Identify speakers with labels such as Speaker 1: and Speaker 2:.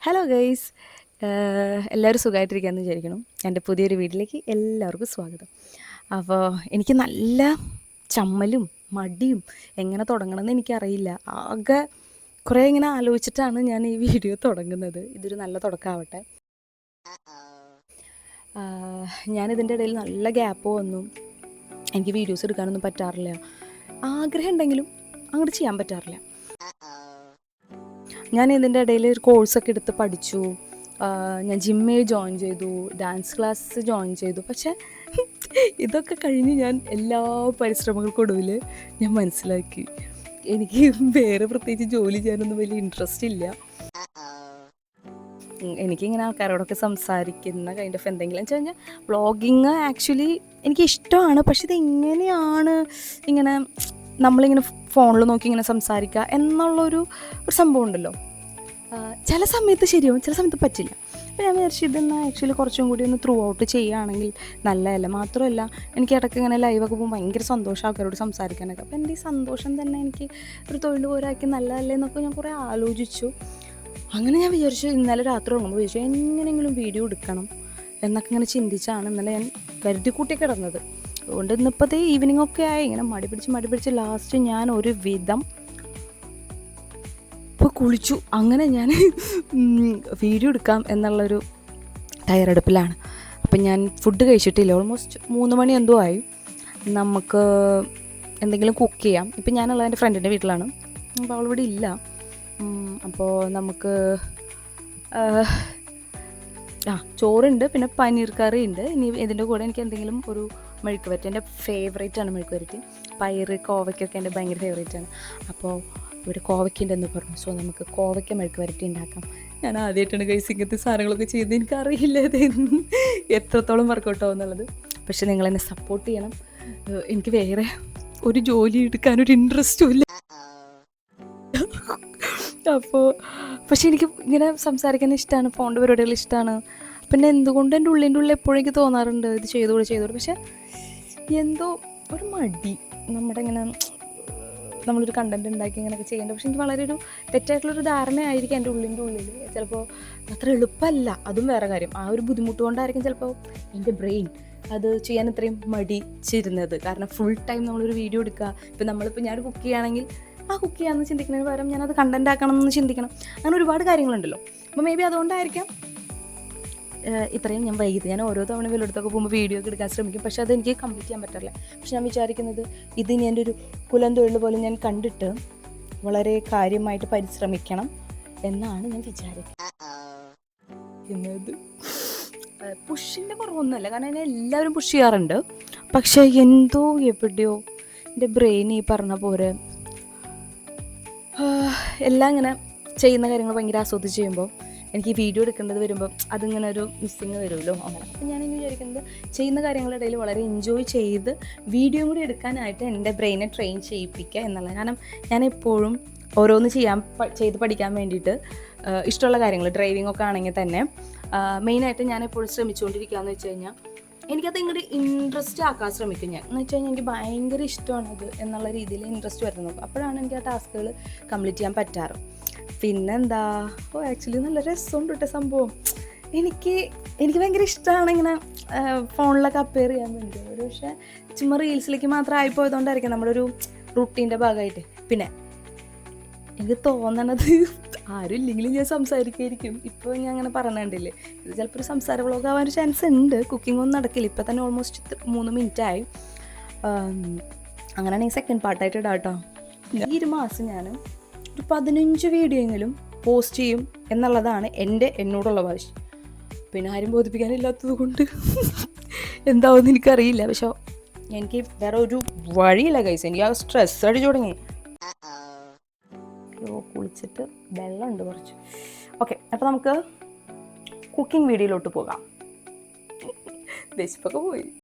Speaker 1: Hello guys, എല്ലാവരും സുഖമായിട്ടിരിക്കുകയെന്ന് വിചാരിക്കണം. എൻ്റെ പുതിയൊരു വീട്ടിലേക്ക് എല്ലാവർക്കും സ്വാഗതം. അപ്പോൾ എനിക്ക് നല്ല ചമ്മലും മടിയും എങ്ങനെ തുടങ്ങണമെന്ന് എനിക്കറിയില്ല. ആകെ കുറേ ഇങ്ങനെ ആലോചിച്ചിട്ടാണ് ഞാൻ ഈ വീഡിയോ തുടങ്ങുന്നത്. ഇതൊരു നല്ല തുടക്കമാവട്ടെ. ഞാനിതിൻ്റെ ഇടയിൽ നല്ല ഗ്യാപ്പ് വന്നു. എനിക്ക് വീഡിയോസ് എടുക്കാനൊന്നും പറ്റാറില്ല. ആഗ്രഹം ഉണ്ടെങ്കിലും അങ്ങോട്ട് ചെയ്യാൻ പറ്റാറില്ല. ഞാൻ ഇതിൻ്റെ ഇടയിൽ ഒരു കോഴ്സൊക്കെ എടുത്ത് പഠിച്ചു. ഞാൻ ജിമ്മിൽ ജോയിൻ ചെയ്തു, ഡാൻസ് ക്ലാസ് ജോയിൻ ചെയ്തു. പക്ഷേ ഇതൊക്കെ കഴിഞ്ഞ് ഞാൻ എല്ലാ പരിശ്രമങ്ങൾക്കൊടുവിൽ ഞാൻ മനസ്സിലാക്കി എനിക്ക് വേറെ പ്രത്യേകിച്ച് ജോലി ചെയ്യാനൊന്നും വലിയ ഇൻട്രസ്റ്റ് ഇല്ല. എനിക്കിങ്ങനെ ആൾക്കാരോടൊക്കെ സംസാരിക്കുന്ന കൈൻഡ് ഓഫ് എന്തെങ്കിലും വെച്ച് കഴിഞ്ഞാൽ വ്ളോഗിങ് ആക്ച്വലി എനിക്കിഷ്ടമാണ്. പക്ഷെ ഇതെങ്ങനെയാണ് ഇങ്ങനെ നമ്മളിങ്ങനെ ഫോണിൽ നോക്കി ഇങ്ങനെ സംസാരിക്കുക എന്നുള്ളൊരു സംഭവം ഉണ്ടല്ലോ. ചില സമയത്ത് ശരിയാവും, ചില സമയത്ത് പറ്റില്ല. അപ്പോൾ ഞാൻ വിചാരിച്ചു ഇതെന്നാൽ ആക്ച്വലി കുറച്ചും കൂടി ഒന്ന് ത്രൂ ഔട്ട് ചെയ്യുകയാണെങ്കിൽ നല്ലതല്ല. മാത്രമല്ല എനിക്ക് ഇടയ്ക്ക് ഇങ്ങനെ ലൈവൊക്കെ പോകുമ്പോൾ ഭയങ്കര സന്തോഷം ആൾക്കാരോട് സംസാരിക്കാനൊക്കെ. അപ്പോൾ എൻ്റെ ഈ സന്തോഷം തന്നെ എനിക്ക് ഒരു തൊഴിൽ പോരാക്കി നല്ലതല്ലേ എന്നൊക്കെ ഞാൻ കുറേ ആലോചിച്ചു. അങ്ങനെ ഞാൻ വിചാരിച്ചു ഇന്നലെ രാത്രി ഉറങ്ങുമ്പോൾ വിചാരിച്ചു എങ്ങനെയെങ്കിലും വീഡിയോ എടുക്കണം എന്നൊക്കെ ഇങ്ങനെ ചിന്തിച്ചാണ് ഇന്നലെ ഞാൻ കരുതിക്കൂട്ടി കിടന്നത്. അതുകൊണ്ട് ഇന്നിപ്പോഴത്തെ ഈവനിങ് ഒക്കെ ആയി ഇങ്ങനെ മടി പിടിച്ച് ലാസ്റ്റ് ഞാൻ ഒരു വിധം ഇപ്പോൾ കുളിച്ചു. അങ്ങനെ ഞാൻ വീഡിയോ എടുക്കാം എന്നുള്ളൊരു തയ്യാറെടുപ്പിലാണ്. അപ്പം ഞാൻ ഫുഡ് കഴിച്ചിട്ടില്ല. ഓൾമോസ്റ്റ് 3 മണി എന്തോ ആയി. നമുക്ക് എന്തെങ്കിലും കുക്ക് ചെയ്യാം. ഇപ്പം ഞാനുള്ളത് എൻ്റെ ഫ്രണ്ടിൻ്റെ വീട്ടിലാണ്. അപ്പോൾ അവളിവിടെ ഇല്ല. അപ്പോൾ നമുക്ക് ചോറുണ്ട്, പിന്നെ പനീർ കറി ഉണ്ട്. ഇനി ഇതിൻ്റെ കൂടെ എനിക്ക് എന്തെങ്കിലും ഒരു മെഴുക്ക് വരട്ടി, എൻ്റെ ഫേവറേറ്റാണ് മെഴുക്ക് വരട്ടി. പയർ കോവയ്ക്കൊക്കെ എൻ്റെ ഭയങ്കര ഫേവറേറ്റാണ്. അപ്പോൾ ഇവിടെ കോവയ്ക്കുണ്ടെന്ന് പറഞ്ഞു. സോ നമുക്ക് കോവയ്ക്ക മെഴുക്ക് വരട്ടി ഉണ്ടാക്കാം. ഞാൻ ആദ്യമായിട്ടാണ് ഗൈസ് ഇങ്ങനത്തെ സാധനങ്ങളൊക്കെ ചെയ്ത്. എനിക്കറിയില്ല ഇത് എത്രത്തോളം വർക്കൗട്ട് ആവും എന്നുള്ളത്. പക്ഷെ നിങ്ങളെന്നെ സപ്പോർട്ട് ചെയ്യണം. എനിക്ക് വേറെ ഒരു ജോലി എടുക്കാനൊരു ഇൻട്രസ്റ്റും ഇല്ല. അപ്പോൾ പക്ഷെ എനിക്ക് ഇങ്ങനെ സംസാരിക്കാൻ ഇഷ്ടമാണ്, ഫോണിൻ്റെ പരിപാടികൾ ഇഷ്ടമാണ്. പിന്നെ എന്തുകൊണ്ട് എൻ്റെ ഉള്ളിൽ എപ്പോഴും എനിക്ക് തോന്നാറുണ്ട് ഇത് ചെയ്തോളൂ. പക്ഷെ എന്തോ ഒരു മടി. നമ്മുടെ ഇങ്ങനെ നമ്മളൊരു കണ്ടൻറ് ഉണ്ടാക്കി ഇങ്ങനെയൊക്കെ ചെയ്യേണ്ടത്. പക്ഷെ എനിക്ക് വളരെ ഒരു തെറ്റായിട്ടുള്ളൊരു ധാരണയായിരിക്കും എൻ്റെ ഉള്ളിൽ. ചിലപ്പോൾ അത്ര എളുപ്പമല്ല, അതും വേറെ കാര്യം. ആ ഒരു ബുദ്ധിമുട്ട് കൊണ്ടായിരിക്കും ചിലപ്പോൾ എൻ്റെ ബ്രെയിൻ അത് ചെയ്യാൻ ഇത്രയും മടിച്ചിരുന്നത്. കാരണം ഫുൾ ടൈം നമ്മളൊരു വീഡിയോ എടുക്കുക. ഇപ്പം നമ്മളിപ്പോൾ ഞാൻ കുക്ക് ചെയ്യുകയാണെങ്കിൽ കുക്ക് ചെയ്യാമെന്ന് ചിന്തിക്കുന്നതിന് പകരം ഞാനത് കണ്ടൻറ് ആക്കണം എന്ന് ചിന്തിക്കണം. അങ്ങനെ ഒരുപാട് കാര്യങ്ങളുണ്ടല്ലോ. അപ്പോൾ മേ ബി അതുകൊണ്ടായിരിക്കാം ഇത്രയും ഞാൻ വൈകിയത്. ഞാൻ ഓരോ തവണ വല്ലയിടത്തൊക്കെ പോകുമ്പോൾ വീഡിയോ ഒക്കെ എടുക്കാൻ ശ്രമിക്കും. പക്ഷേ അതെനിക്ക് കംപ്ലീറ്റ് ചെയ്യാൻ പറ്റില്ല. പക്ഷെ ഞാൻ വിചാരിക്കുന്നത് ഇത് ഇനി എൻ്റെ ഒരു കുലം തൊഴിൽ പോലെ ഞാൻ കണ്ടിട്ട് വളരെ കാര്യമായിട്ട് പരിശ്രമിക്കണം എന്നാണ് ഞാൻ വിചാരിക്കുന്നത്. പുഷിൻ്റെ കുറവൊന്നുമല്ല, കാരണം എന്നെ എല്ലാവരും പുഷ് ചെയ്യാറുണ്ട്. പക്ഷേ എന്തോ എവിടെയോ എൻ്റെ ബ്രെയിൻ ഈ പറഞ്ഞ പോലെ എല്ലാം ഇങ്ങനെ ചെയ്യുന്ന കാര്യങ്ങൾ ഭയങ്കര ആസ്വദിച്ച് ചെയ്യുമ്പോൾ എനിക്ക് വീഡിയോ എടുക്കേണ്ടത് വരുമ്പോൾ അതിങ്ങനെ ഒരു മിസ്സിങ് വരുമല്ലോ. അങ്ങനെ അപ്പം ഞാനിങ്ങനെ വിചാരിക്കുന്നത് ചെയ്യുന്ന കാര്യങ്ങളുടെ ഇടയിൽ വളരെ എൻജോയ് ചെയ്ത് വീഡിയോ കൂടി എടുക്കാനായിട്ട് എൻ്റെ ബ്രെയിനെ ട്രെയിൻ ചെയ്യിപ്പിക്കുക എന്നുള്ളത്. കാരണം ഞാൻ എപ്പോഴും ഓരോന്ന് ചെയ്ത് പഠിക്കാൻ വേണ്ടിയിട്ട് ഇഷ്ടമുള്ള കാര്യങ്ങൾ, ഡ്രൈവിംഗ് ഒക്കെ ആണെങ്കിൽ തന്നെ മെയിനായിട്ട് ഞാൻ എപ്പോഴും ശ്രമിച്ചുകൊണ്ടിരിക്കുക എന്ന് വെച്ച് കഴിഞ്ഞാൽ എനിക്കത് ഇങ്ങോട്ട് ഇൻട്രസ്റ്റ് ആക്കാൻ ശ്രമിക്കും. ഞാൻ എന്ന് വെച്ച് കഴിഞ്ഞാൽ എനിക്ക് ഭയങ്കര ഇഷ്ടമാണത് എന്നുള്ള രീതിയിൽ ഇൻട്രസ്റ്റ് വരുന്നത്. അപ്പോഴാണ് എനിക്ക് ആ ടാസ്കുകൾ കംപ്ലീറ്റ് ചെയ്യാൻ പറ്റാറ്. പിന്നെന്താ ആക്ച്വലി നല്ല രസമുണ്ട് കേട്ടോ സംഭവം. എനിക്ക് ഭയങ്കര ഇഷ്ടമാണ് ഇങ്ങനെ ഫോണിലൊക്കെ അപ്പയർ ചെയ്യാൻ വേണ്ടിയിട്ട്. ഒരു പക്ഷേ ചുമ്മാ റീൽസിലേക്ക് മാത്രം ആയിപ്പോയതുകൊണ്ടായിരിക്കും നമ്മുടെ ഒരു റുട്ടീൻ്റെ ഭാഗമായിട്ട്. പിന്നെ എനിക്ക് തോന്നണത് ആരും ഇല്ലെങ്കിലും ഞാൻ സംസാരിക്കുമായിരിക്കും. ഇപ്പോൾ ഞാൻ അങ്ങനെ പറഞ്ഞിട്ടില്ലേ, ഇത് ചിലപ്പോൾ ഒരു സംസാര വ്ളോഗ് ആവാൻ ഒരു ചാൻസ് ഉണ്ട്. കുക്കിംഗ് ഒന്നും നടക്കില്ല. ഇപ്പോൾ തന്നെ ഓൾമോസ്റ്റ് 3 മിനിറ്റായി. അങ്ങനെയാണെങ്കിൽ സെക്കൻഡ് പാർട്ടായിട്ട് ഇടാം കേട്ടോ. ഈ ഒരു മാസം ഞാൻ ഒരു 15 വീഡിയോ എങ്കിലും പോസ്റ്റ് ചെയ്യും എന്നുള്ളതാണ് എന്നോടുള്ള വാശി. പിന്നെ ആരും ബോധിപ്പിക്കാനില്ലാത്തത് കൊണ്ട് എന്താവുമെന്ന് എനിക്കറിയില്ല. പക്ഷേ എനിക്ക് വേറെ ഒരു വഴിയില്ല ഗൈസ്. എനിക്ക് ആ സ്ട്രെസ് അടിച്ചു തുടങ്ങി. കുളിച്ചിട്ട് വെള്ളമുണ്ട് കുറച്ച്. ഓക്കെ, അപ്പോൾ നമുക്ക് കുക്കിംഗ് വീഡിയോയിലോട്ട് പോകാം. വിശപ്പൊക്കെ പോയി.